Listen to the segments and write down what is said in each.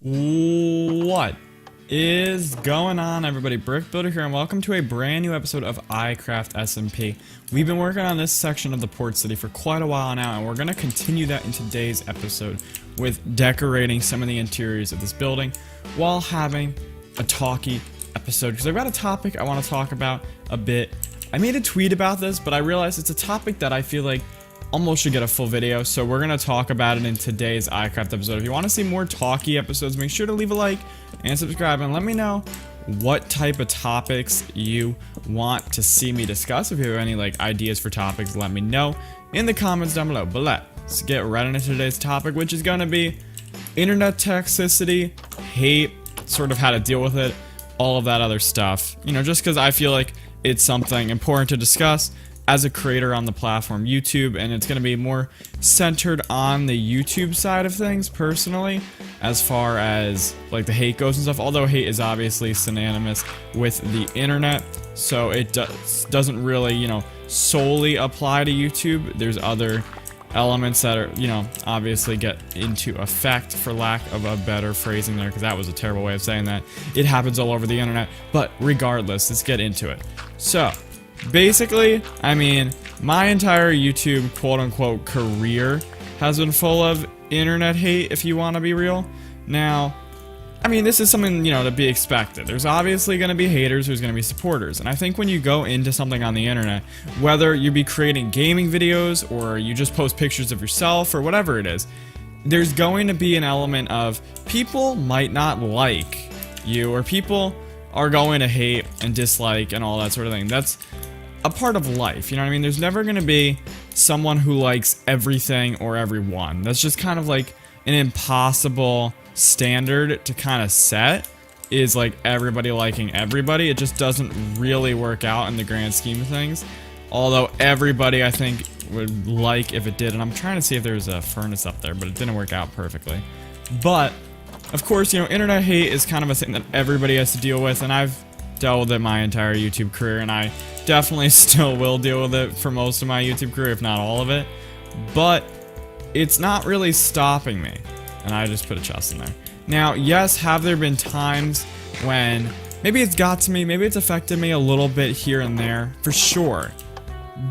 What is going on, everybody? Brick Builder here, and welcome to a brand new episode of iCraft SMP. We've been working on this section of the port city for quite a while now, and we're going to continue that in today's episode with decorating some of the interiors of this building while having a talky episode, because I've got a topic I want to talk about a bit. I made a tweet about this, but I realized it's a topic that I feel like almost should get a full video, so we're going to talk about it in today's iCraft episode. If you want to see more talky episodes, make sure to leave a like and subscribe, and let me know what type of topics you want to see me discuss. If you have any ideas for topics, let me know in the comments down below. But let's get right into today's topic, which is going to be internet toxicity, hate, sort of how to deal with it, all of that other stuff. You know, just because I feel like it's something important to discuss as a creator on the platform YouTube, and it's going to be more centered on the YouTube side of things personally, as far as like the hate goes and stuff, although hate is obviously synonymous with the internet, so it doesn't really, you know, solely apply to YouTube. There's other elements that are, you know, obviously get into effect, for lack of a better phrasing there, because that was a terrible way of saying that. It happens all over the internet, but regardless, let's get into it. So basically, I mean, my entire YouTube quote-unquote career has been full of internet hate, if you want to be real. Now, I mean, this is something, you know, to be expected. There's obviously going to be haters, there's going to be supporters, and I think when you go into something on the internet, whether you be creating gaming videos or you just post pictures of yourself or whatever it is, there's going to be an element of people might not like you, or people are going to hate and dislike and all that sort of thing. That's a part of life, you know what I mean? There's never going to be someone who likes everything or everyone. That's just kind of like an impossible standard to kind of set, is like everybody liking everybody. It just doesn't really work out in the grand scheme of things, although everybody I think would like if it did. And I'm trying to see if there's a furnace up there, but it didn't work out perfectly. But of course, you know, internet hate is kind of a thing that everybody has to deal with, and I've dealt with it my entire YouTube career, and I definitely still will deal with it for most of my YouTube career, if not all of it. But it's not really stopping me. And I just put a chest in there. Now, yes, have there been times when maybe it's got to me, maybe it's affected me a little bit here and there, for sure.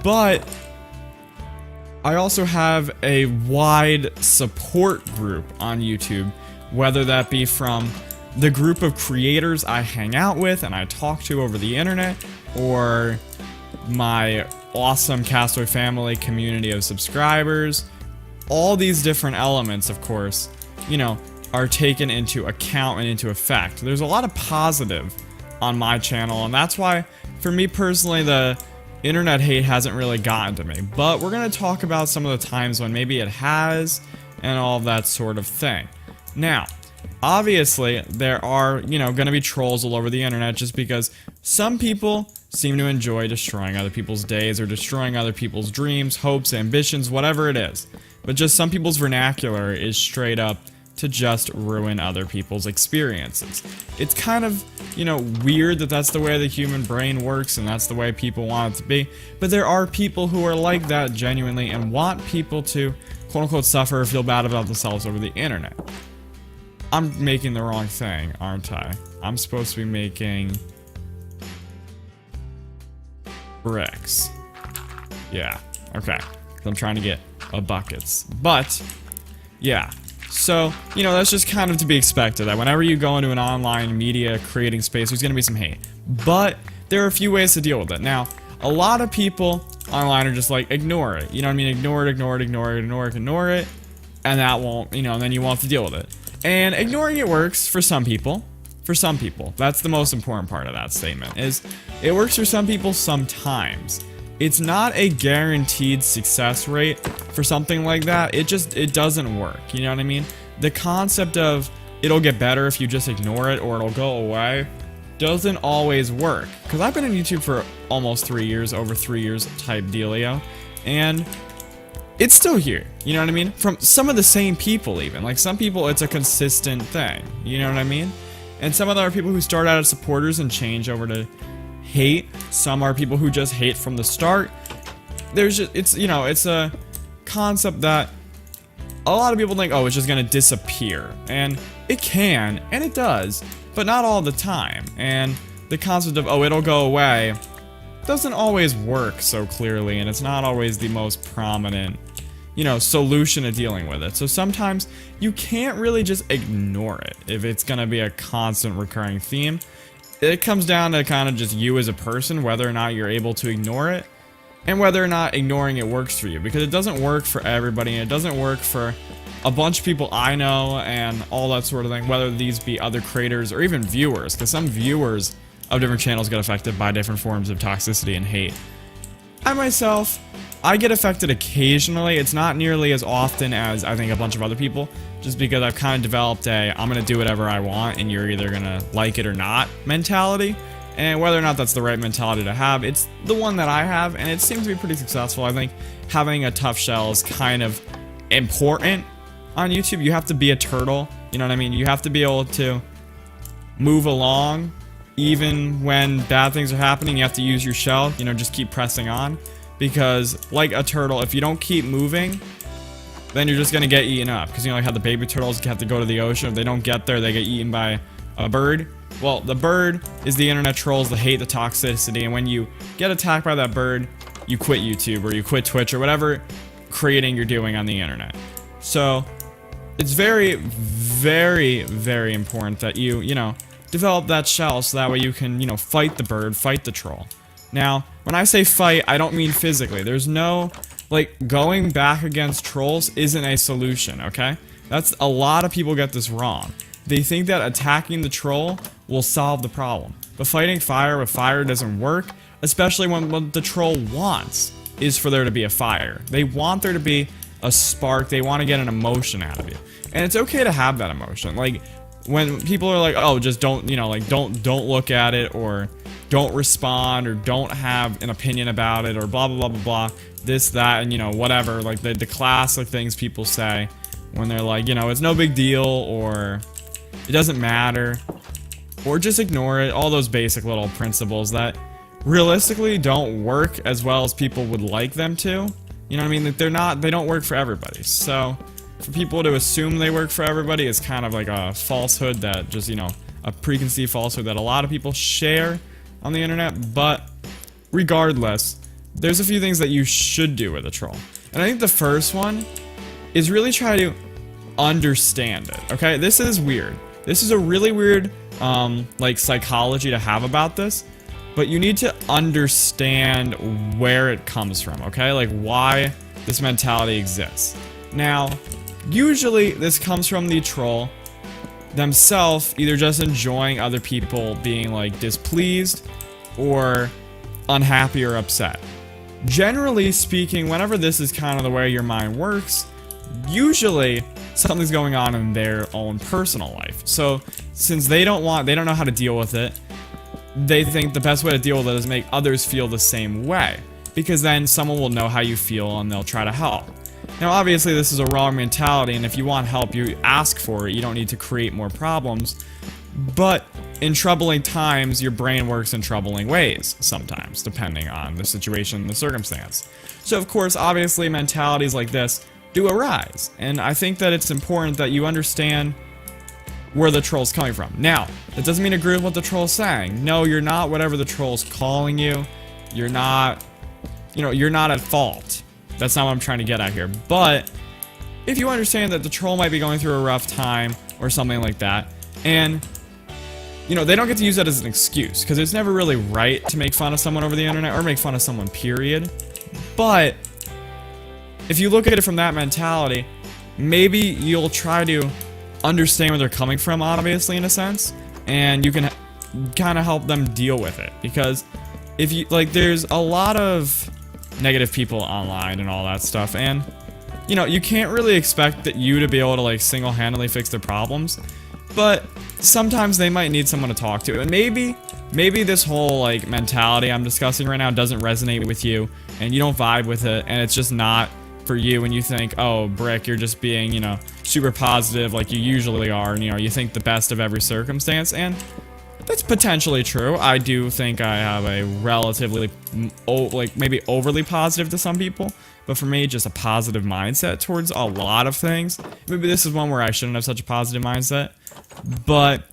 But I also have a wide support group on YouTube, whether that be from the group of creators I hang out with and I talk to over the internet, or my awesome Castaway family community of subscribers. All these different elements, of course, you know, are taken into account and into effect. There's a lot of positive on my channel, and that's why, for me personally, the internet hate hasn't really gotten to me. But we're going to talk about some of the times when maybe it has, and all of that sort of thing. Now, obviously, there are, you know, going to be trolls all over the internet, just because some people seem to enjoy destroying other people's days, or destroying other people's dreams, hopes, ambitions, whatever it is. But just some people's vernacular is straight up to just ruin other people's experiences. It's kind of, you know, weird that that's the way the human brain works, and that's the way people want it to be. But there are people who are like that genuinely, and want people to quote-unquote suffer or feel bad about themselves over the internet. I'm making the wrong thing, aren't I? I'm supposed to be making bricks. Yeah, okay. I'm trying to get buckets. But yeah, so, you know, that's just kind of to be expected, that whenever you go into an online media creating space, there's gonna be some hate. But there are a few ways to deal with it. Now, a lot of people online are just like, ignore it, you know what I mean? Ignore it, ignore it, ignore it, ignore it, ignore it, and that won't, you know, and then you won't have to deal with it. And ignoring it works for some people. For some people. That's the most important part of that statement, is it works for some people sometimes. It's not a guaranteed success rate for something like that. It doesn't work, you know what I mean? The concept of it'll get better if you just ignore it, or it'll go away, doesn't always work. Because I've been on YouTube for almost 3 years, over 3 years type dealio, and it's still here, you know what I mean? From some of the same people even. Like, some people, it's a consistent thing, you know what I mean? And some of them are people who start out as supporters and change over to hate. Some are people who just hate from the start. There's just, it's, you know, it's a concept that a lot of people think, oh, it's just gonna disappear. And it can, and it does, but not all the time. And the concept of, oh, it'll go away doesn't always work so clearly, and it's not always the most prominent, you know, solution to dealing with it. So sometimes you can't really just ignore it if it's gonna be a constant recurring theme. It comes down to kind of just you as a person, whether or not you're able to ignore it, and whether or not ignoring it works for you, because it doesn't work for everybody, and it doesn't work for a bunch of people I know and all that sort of thing, whether these be other creators or even viewers, because some viewers of different channels get affected by different forms of toxicity and hate. I myself, I get affected occasionally. It's not nearly as often as I think a bunch of other people, just because I've kind of developed a I'm gonna do whatever I want and you're either gonna like it or not mentality. And whether or not that's the right mentality to have, it's the one that I have, and it seems to be pretty successful. I think having a tough shell is kind of important on YouTube. You have to be a turtle, you know what I mean? You have to be able to move along even when bad things are happening. You have to use your shell, you know, just keep pressing on, because like a turtle, if you don't keep moving, then you're just gonna get eaten up. Because you know, like how the baby turtles have to go to the ocean. If they don't get there, they get eaten by a bird. Well, the bird is the internet trolls that hate the toxicity, and when you get attacked by that bird, you quit YouTube or you quit Twitch or whatever creating you're doing on the internet. So it's very, very, very important that you know, develop that shell so that way you can, you know, fight the bird, fight the troll. Now, when I say fight, I don't mean physically. There's no, like, going back against trolls isn't a solution, okay? That's, a lot of people get this wrong. They think that attacking the troll will solve the problem. But fighting fire with fire doesn't work, especially when what the troll wants is for there to be a fire. They want there to be a spark. They want to get an emotion out of you. And it's okay to have that emotion. Like, when people are like, oh, just don't, you know, like, don't look at it, or don't respond, or don't have an opinion about it, or blah, blah, blah, blah, blah, this, that, and, you know, whatever, like, the classic things people say when they're like, you know, it's no big deal, or it doesn't matter, or just ignore it, all those basic little principles that realistically don't work as well as people would like them to. You know what I mean? Like, they don't work for everybody. So for people to assume they work for everybody is kind of like a falsehood that just, you know, a preconceived falsehood that a lot of people share on the internet. But regardless, there's a few things that you should do with a troll. And I think the first one is really try to understand it, okay? This is weird. This is a really weird, like, psychology to have about this, but you need to understand where it comes from, okay? Like, why this mentality exists. Now, usually this comes from the troll themselves either just enjoying other people being, like, displeased or unhappy or upset. Generally speaking, whenever this is kind of the way your mind works, usually something's going on in their own personal life. So since they don't know how to deal with it, they think the best way to deal with it is make others feel the same way, because then someone will know how you feel and they'll try to help. Now obviously this is a wrong mentality, and if you want help, you ask for it. You don't need to create more problems. But in troubling times, your brain works in troubling ways sometimes, depending on the situation and the circumstance. So of course, obviously mentalities like this do arise, and I think that it's important that you understand where the troll's coming from. Now, that doesn't mean agree with what the troll's saying. No, you're not whatever the troll's calling you. You're not, you know, you're not at fault. That's not what I'm trying to get at here. But if you understand that the troll might be going through a rough time or something like that, and you know, they don't get to use that as an excuse, because it's never really right to make fun of someone over the internet or make fun of someone, period. But if you look at it from that mentality, maybe you'll try to understand where they're coming from, obviously, in a sense, and you can kind of help them deal with it. Because if you, like, there's a lot of negative people online and all that stuff, and you know, you can't really expect that you to be able to, like, single-handedly fix their problems, but sometimes they might need someone to talk to. And maybe this whole, like, mentality I'm discussing right now doesn't resonate with you, and you don't vibe with it, and it's just not for you, and you think, oh, Brick, you're just being, you know, super positive like you usually are, and, you know, you think the best of every circumstance, and That's potentially true. I do think I have a relatively, like, maybe overly positive to some people. But for me, just a positive mindset towards a lot of things. Maybe this is one where I shouldn't have such a positive mindset. But,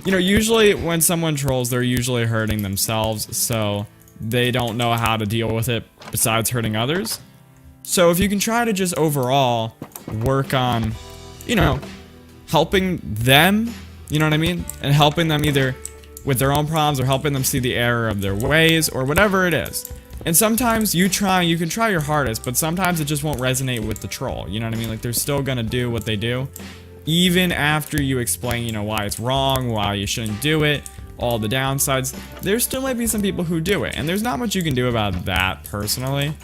you know, usually when someone trolls, they're usually hurting themselves. So they don't know how to deal with it besides hurting others. So if you can try to just overall work on, you know, helping them, you know what I mean? And helping them either with their own problems or helping them see the error of their ways or whatever it is. And sometimes you can try your hardest, but sometimes it just won't resonate with the troll. You know what I mean? Like, they're still gonna do what they do. Even after you explain, you know, why it's wrong, why you shouldn't do it, all the downsides, there still might be some people who do it. And there's not much you can do about that personally.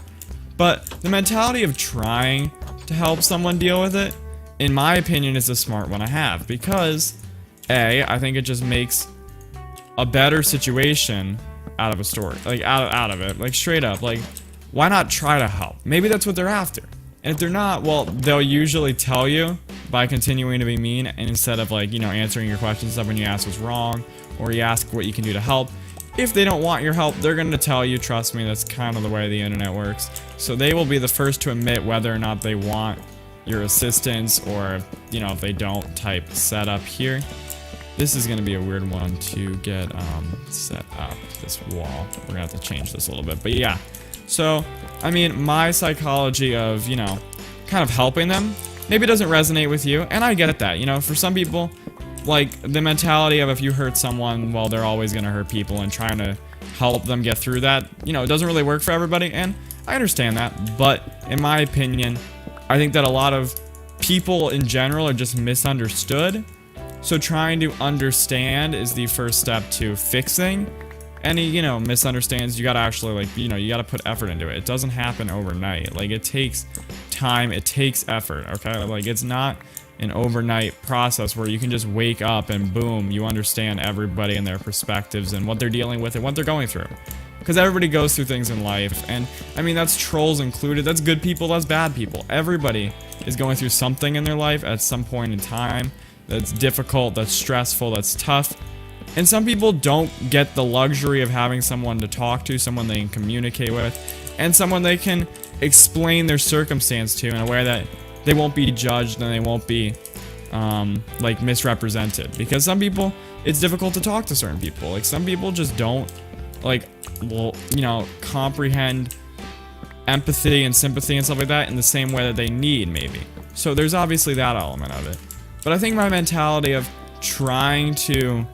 But the mentality of trying to help someone deal with it, in my opinion, is a smart one to have. Because, A, I think it just makes a better situation out of a story. Like, out of it. Like, straight up. Like, why not try to help? Maybe that's what they're after. And if they're not, well, they'll usually tell you by continuing to be mean, and instead of, like, you know, answering your questions stuff when you ask what's wrong, or you ask what you can do to help. If they don't want your help, they're going to tell you. Trust me, that's kind of the way the internet works. So they will be the first to admit whether or not they want your assistance, or, you know, if they don't, type set up here. This is going to be a weird one to get set up, this wall. We're going to have to change this a little bit. But yeah, so, I mean, my psychology of, you know, kind of helping them, maybe it doesn't resonate with you, and I get that. You know, for some people, like, the mentality of if you hurt someone, well, they're always going to hurt people, and trying to help them get through that, you know, it doesn't really work for everybody, and I understand that. But in my opinion, I think that a lot of people in general are just misunderstood. So trying to understand is the first step to fixing any, you know, misunderstands. You gotta actually, like, you know, you gotta put effort into it. It doesn't happen overnight. Like, it takes time, it takes effort, okay? Like, it's not an overnight process where you can just wake up and boom, you understand everybody and their perspectives and what they're dealing with and what they're going through. Because everybody goes through things in life, and I mean, that's trolls included, that's good people, that's bad people. Everybody is going through something in their life at some point in time that's difficult, that's stressful, that's tough. And some people don't get the luxury of having someone to talk to, someone they can communicate with, and someone they can explain their circumstance to in a way that they won't be judged and they won't be, like, misrepresented. Because some people, it's difficult to talk to certain people. Like, some people just don't, like, well, you know, comprehend empathy and sympathy and stuff like that in the same way that they need, maybe. So there's obviously that element of it. But I think my mentality of trying to,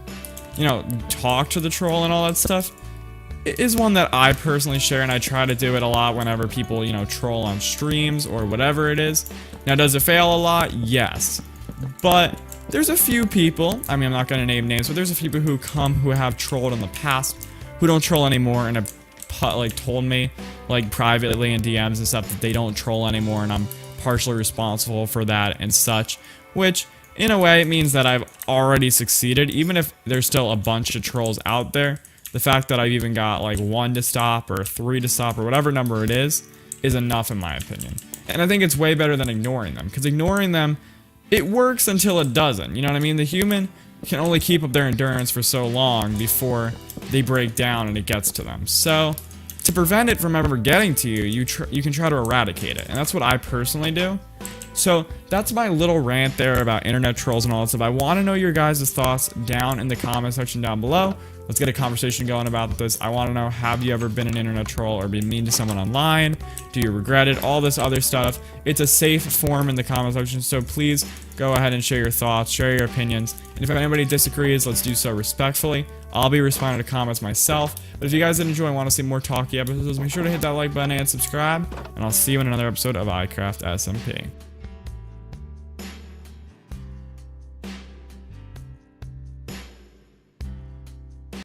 you know, talk to the troll and all that stuff is one that I personally share, and I try to do it a lot whenever people, you know, troll on streams or whatever it is. Now, does it fail a lot? Yes. But there's a few people, I mean, I'm not going to name names, but there's a few people who have trolled in the past, who don't troll anymore, and have, like, told me, like, privately in DMs and stuff that they don't troll anymore, and I'm partially responsible for that and such, which, in a way, it means that I've already succeeded. Even if there's still a bunch of trolls out there, the fact that I've even got, like, 1 to stop or 3 to stop or whatever number it is enough in my opinion. And I think it's way better than ignoring them, because ignoring them, it works until it doesn't. You know what I mean? The human can only keep up their endurance for so long before they break down and it gets to them. So to prevent it from ever getting to you, you can try to eradicate it. And that's what I personally do. So that's my little rant there about internet trolls and all that stuff. I want to know your guys' thoughts down in the comment section down below. Let's get a conversation going about this. I want to know, have you ever been an internet troll or been mean to someone online? Do you regret it? All this other stuff. It's a safe forum in the comment section, so please go ahead and share your thoughts, share your opinions. And if anybody disagrees, let's do so respectfully. I'll be responding to comments myself. But if you guys did enjoy and want to see more talky episodes, make sure to hit that like button and subscribe. And I'll see you in another episode of iCraft SMP.